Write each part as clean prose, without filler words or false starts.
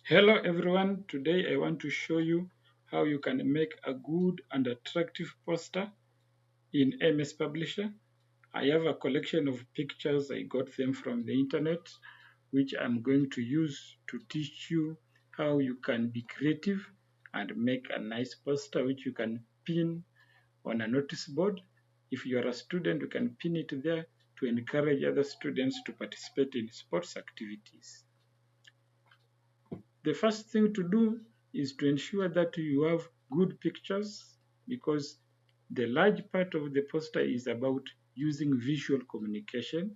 Hello everyone, today I want to show you how you can make a good and attractive poster in MS Publisher. I have a collection of pictures, I got them from the internet, which I'm going to use to teach you how you can be creative and make a nice poster which you can pin on a notice board. If you are a student, you can pin it there to encourage other students to participate in sports activities. The first thing to do is to ensure that you have good pictures, because the large part of the poster is about using visual communication,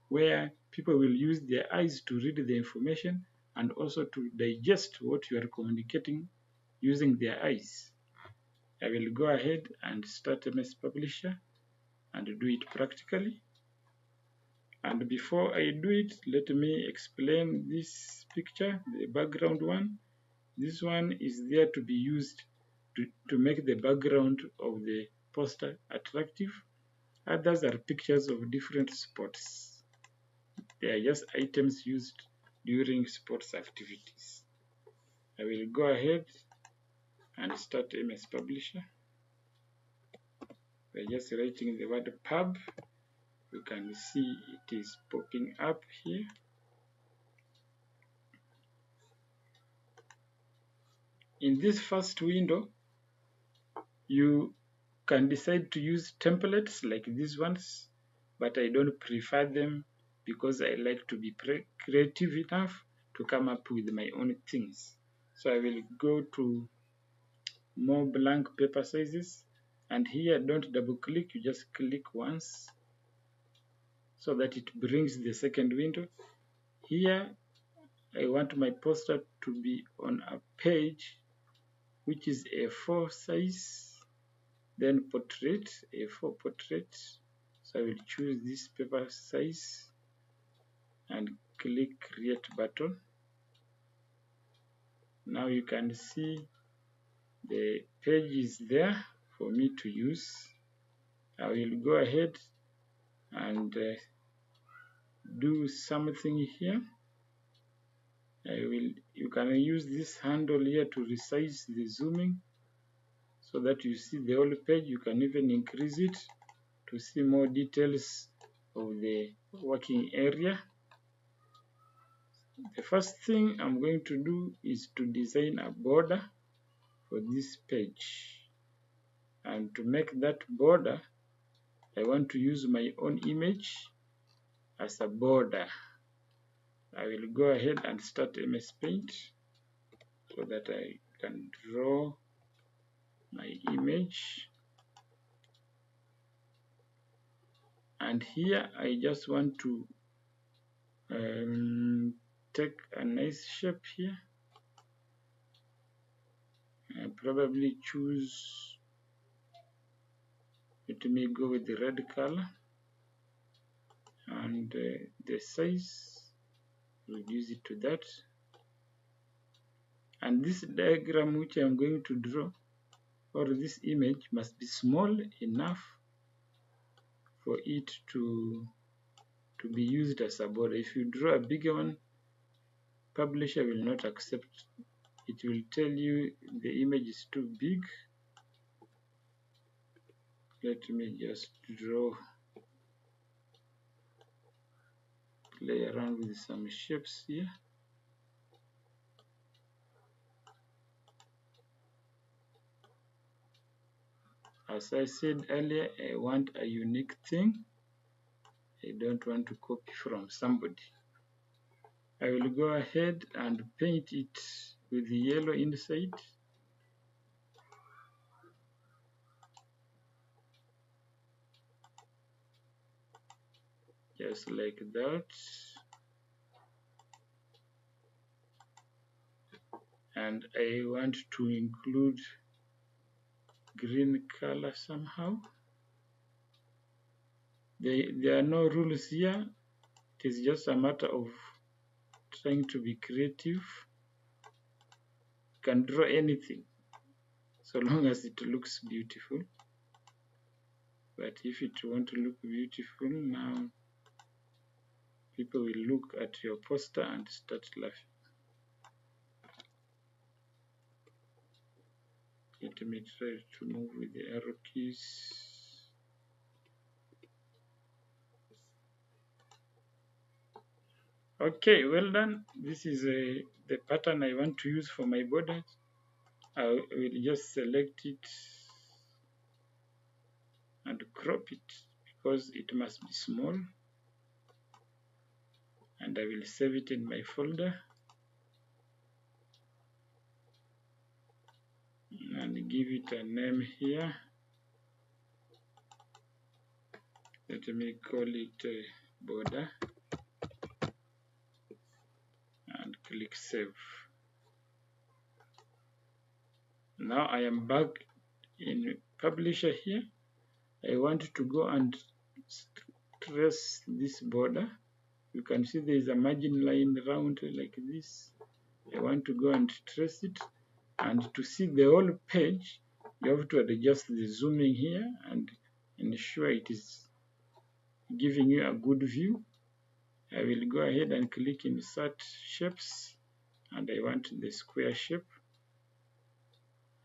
where people will use their eyes to read the information and also to digest what you are communicating using their eyes. I will go ahead and start MS Publisher and do it practically. And before I do it, let me explain this picture, the background one. This one is there to be used to make the background of the poster attractive. Others are pictures of different sports. They are just items used during sports activities. I will go ahead and start MS Publisher by just writing the word pub. You can see it is popping up here. In this first window, you can decide to use templates like these ones, but I don't prefer them because I like to be creative enough to come up with my own things. So I will go to more blank paper sizes, and here don't double click, you just click once so that it brings the second window. Here I want my poster to be on a page which is A4 size, then portrait, A4 portrait. So I will choose this paper size and click create button. Now you can see the page is there for me to use. I will go ahead and do something here. You can use this handle here to resize the zooming so that you see the whole page. You can even increase it to see more details of the working area. The first thing I'm going to do is to design a border for this page. And to make that border, I want to use my own image as a border. I will go ahead and start MS Paint so that I can draw my image. And here I just want to take a nice shape here. I probably choose, let me go with the red color, and the size, reduce it to that. And this diagram which I'm going to draw, or this image, must be small enough for it to be used as a border. If you draw a bigger one, publisher will not accept. It will tell you the image is too big. Let me just draw, play around with some shapes here. As I said earlier, I want a unique thing. I don't want to copy from somebody. I will go ahead and paint it with the yellow inside. Just like that. And I want to include green color somehow. There are no rules here. It is just a matter of trying to be creative. You can draw anything so long as it looks beautiful. But if it won't look beautiful, now people will look at your poster and start laughing. Let me try to move with the arrow keys. Okay, well done. This is the pattern I want to use for my borders. I will just select it and crop it because it must be small, and I will save it in my folder and give it a name here. Let me call it border and click save. Now I am back in publisher here. I want to go and trace this border. You can see there is a margin line around like this. I want to go and trace it, and to see the whole page you have to adjust the zooming here and ensure it is giving you a good view. I will go ahead and click insert shapes, and I want the square shape.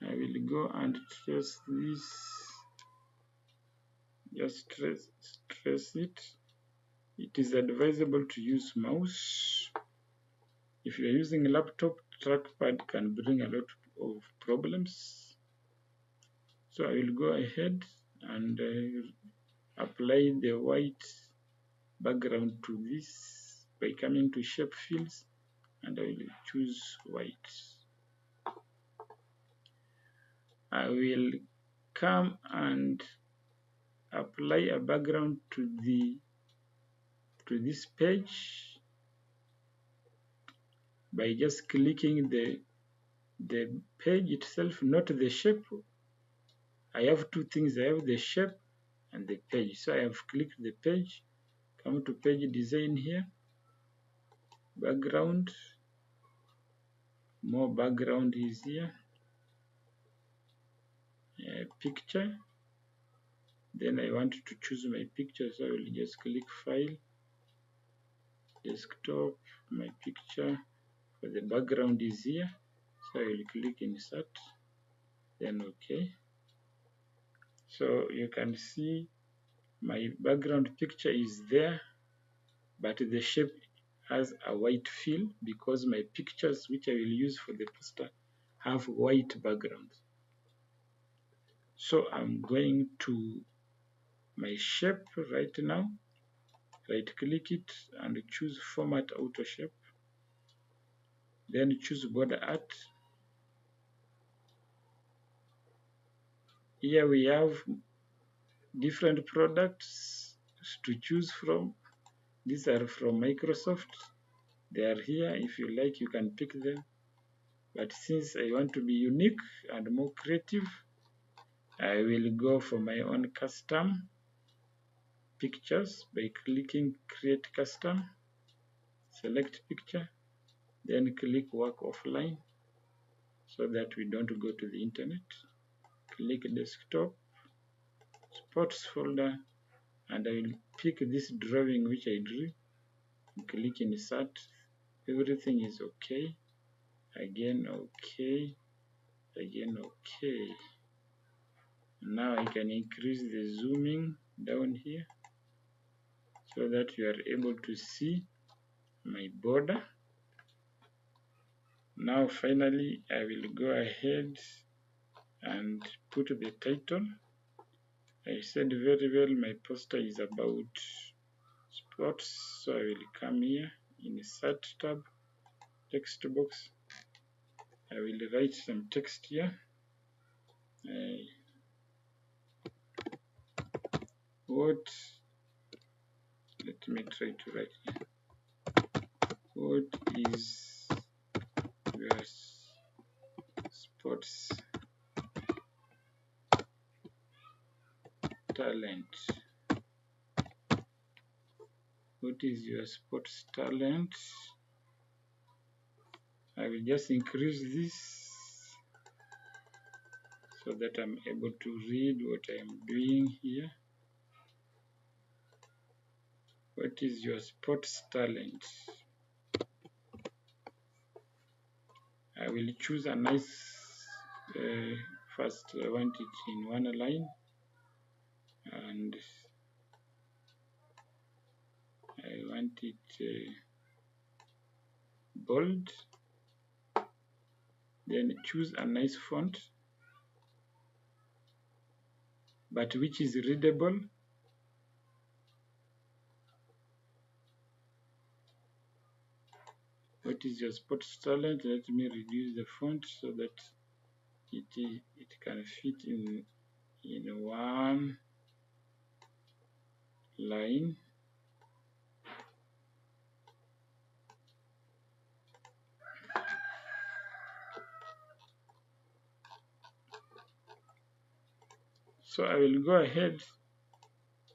I will go and trace this, just trace it. It is advisable to use mouse. If you are using a laptop, trackpad can bring a lot of problems. So I will go ahead and apply the white background to this by coming to shape fields, and I will choose white. I will come and apply a background to this page by just clicking the page itself, not the shape. I have two things. I have the shape and the page. So I have clicked the page, come to page design here, background, more background is here, picture. Then I want to choose my picture, so I will just click file, desktop, my picture. For the background is here, so I will click insert, then OK. So you can see my background picture is there, but the shape has a white fill because my pictures which I will use for the poster have white backgrounds. So I'm going to my shape right now, right click it and choose format auto shape, then choose BorderArt. Here we have different products to choose from. These are from Microsoft. They are here. If you like, you can pick them. But since I want to be unique and more creative, I will go for my own custom pictures by clicking create custom, select picture, then click work offline so that we don't go to the internet. Click desktop, sports folder, and I will pick this drawing which I drew. Click insert. Everything is okay. Again okay. Again okay. Now I can increase the zooming down here so that you are able to see my border. Now finally I will go ahead and put the title. I said very well my poster is about sports, so I will come here in the search tab, text box. I will write some text here. Let me try to write here. What is your sports talent? What is your sports talent? I will just increase this so that I'm able to read what I am doing here. What is your sports talent? I will choose a nice First, I want it in one line, and I want it bold. Then choose a nice font, but which is readable. What is your sports talent? Let me reduce the font so that it can fit in one line. So I will go ahead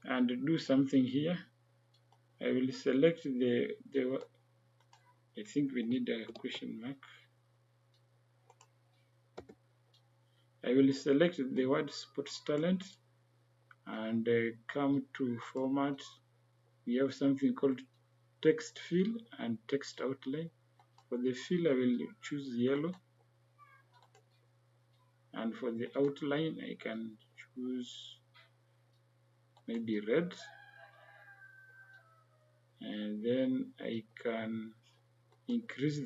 and do something here. I will select the I think we need a question mark. I will select the word sports talent and come to format. We have something called text fill and text outline. For the fill, I will choose yellow, and for the outline, I can choose maybe red, and then I can increase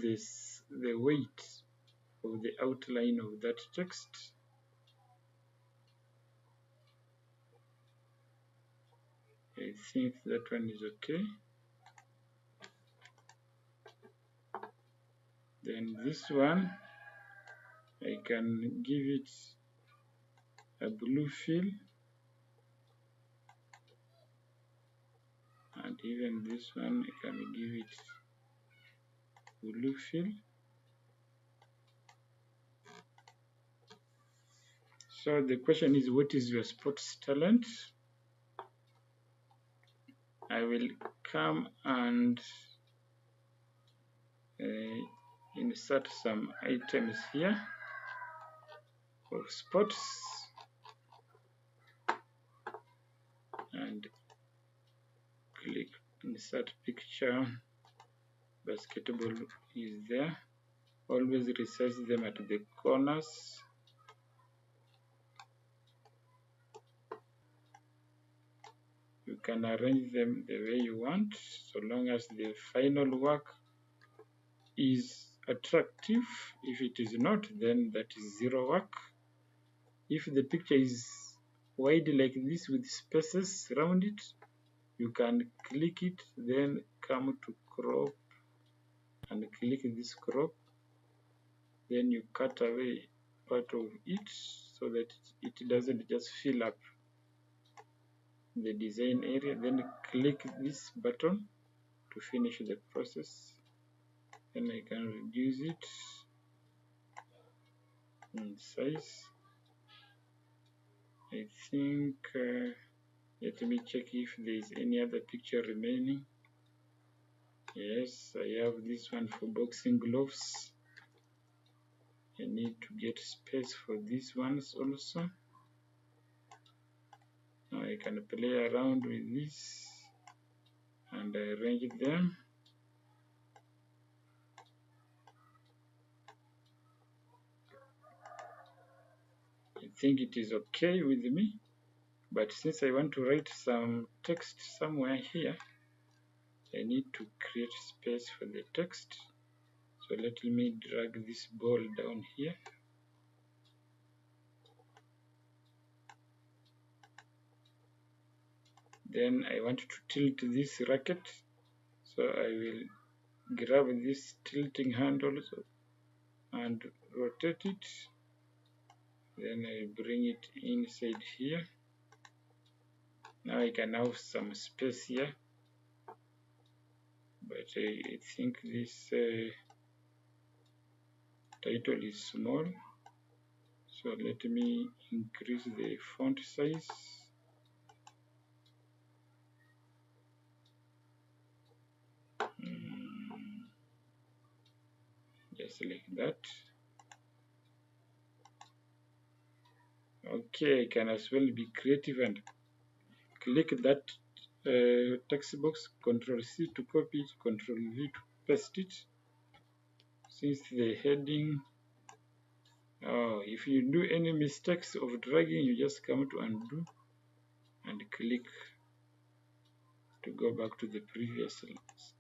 the weight of the outline of that text. I think that one is okay. Then this one, I can give it a blue fill, and even this one I can give it blue fill. So the question is, what is your sports talent? I will come and insert some items here of sports, and click insert picture. Basketball is there. Always resize them at the corners. You can arrange them the way you want, so long as the final work is attractive. If it is not, then that is zero work. If the picture is wide like this with spaces around it, you can click it, then come to crop and click this crop. Then you cut away part of it so that it doesn't just fill up the design area. Then click this button to finish the process. Then I can reduce it in size. I think let me check if there is any other picture remaining. Yes, I have this one for boxing gloves. I need to get space for these ones also. Now I can play around with this and arrange them. I think it is okay with me, but since I want to write some text somewhere here, I need to create space for the text. So let me drag this ball down here. Then I want to tilt this racket, so I will grab this tilting handle and rotate it. Then I bring it inside here. Now I can have some space here, but I think this title is small, so let me increase the font size. Just like that. Okay, I can as well be creative and click that text box, Ctrl C to copy it, Ctrl V to paste it. Since the heading If you do any mistakes of dragging, you just come to undo and click to go back to the previous lines.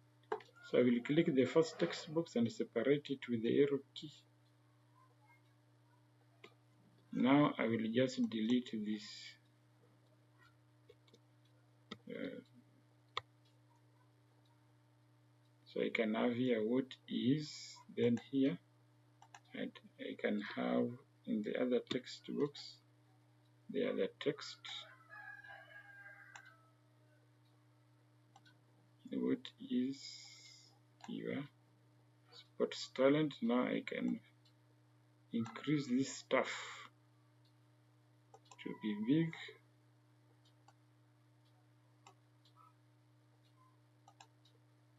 So I will click the first text box and separate it with the arrow key. Now I will just delete this. So I can have here what is, then here, and I can have in the other text box the other text, what is your sports talent. Now I can increase this stuff to be big.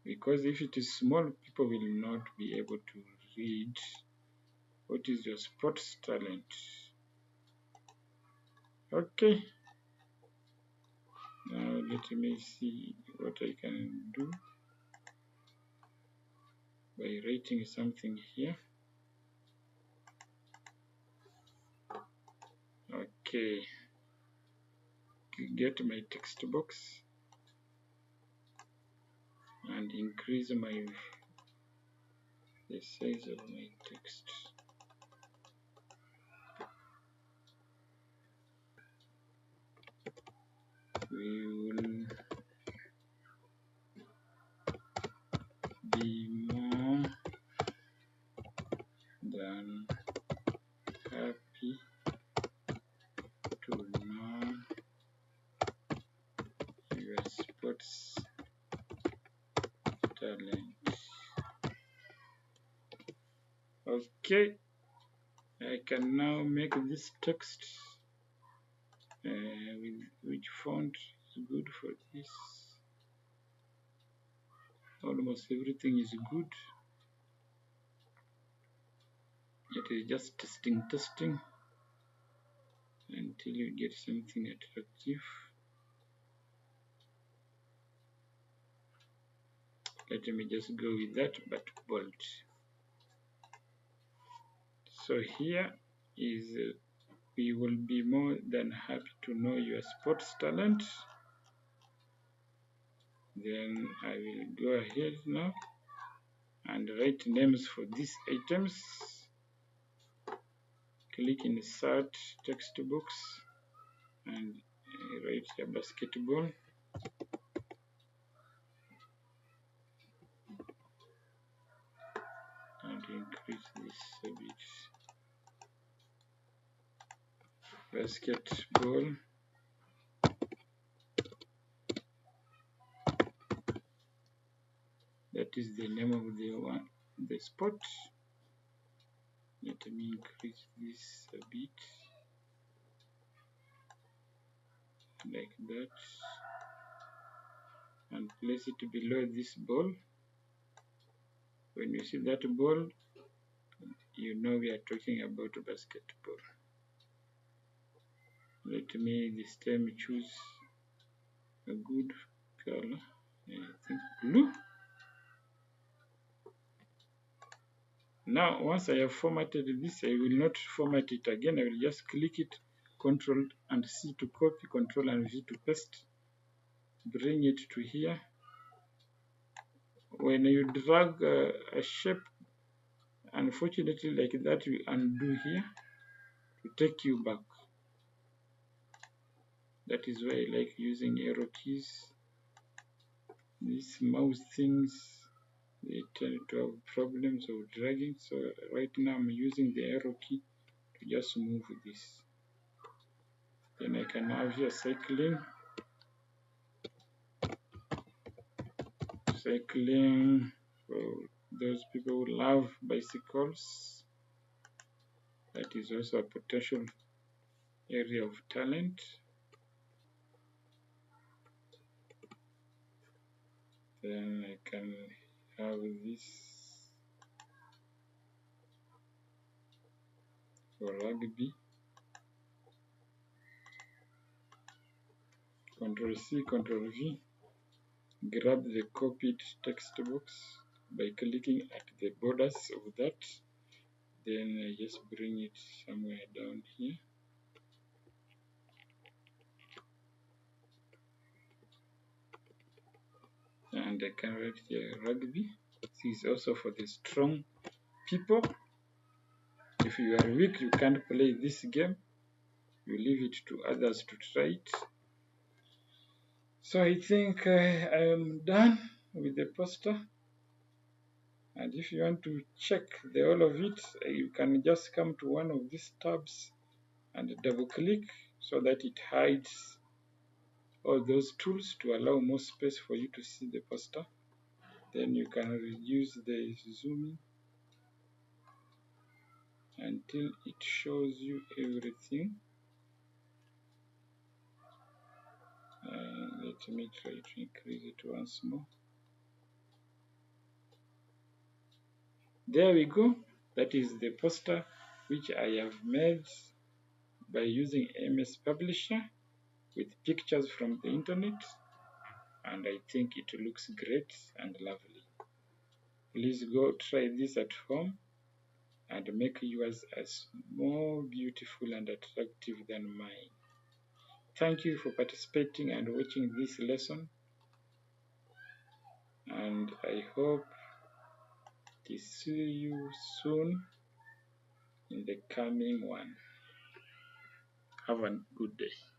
Because if it is small, people will not be able to read what is your sports talent. Okay. Now let me see what I can do by writing something here. Okay. Get my text box and increase the size of my text. We will be more than happy to know your sports talent. Okay, I can now make this text with which font is good for this. Almost everything is good. It is just testing until you get something attractive. Let me just go with that, but bold. So here is we will be more than happy to know your sports talent. Then I will go ahead now and write names for these items. Click insert text box and write a basketball. And increase this a bit. Basketball. That is the name of the sport. Let me increase this a bit, like that, and place it below this ball. When you see that ball, you know we are talking about basketball. Let me this time choose a good color. I think blue. Now, once I have formatted this, I will not format it again. I will just click it, Control and C to copy, Control and V to paste. Bring it to here. When you drag a shape, unfortunately like that, you undo here to take you back. That is why I like using arrow keys. These mouse things, they tend to have problems of dragging. So right now I'm using the arrow key to just move this. Then I can have here cycling. Cycling for those people who love bicycles. That is also a potential area of talent. Then I can have this for rugby. Control C, Control V. Grab the copied text box by clicking at the borders of that. Then I just bring it somewhere down here. And I can write here rugby. This is also for the strong people. If you are weak, you can't play this game. You leave it to others to try it. So I think I am done with the poster. And if you want to check the all of it, you can just come to one of these tabs and double click so that it hides all those tools to allow more space for you to see the poster. Then you can reduce the zooming until it shows you everything. Let me try to increase it once more. There we go. That is the poster which I have made by using MS Publisher with pictures from the internet, and I think it looks great and lovely. Please go try this at home and make yours as more beautiful and attractive than mine. Thank you for participating and watching this lesson, and I hope to see you soon in the coming one. Have a good day.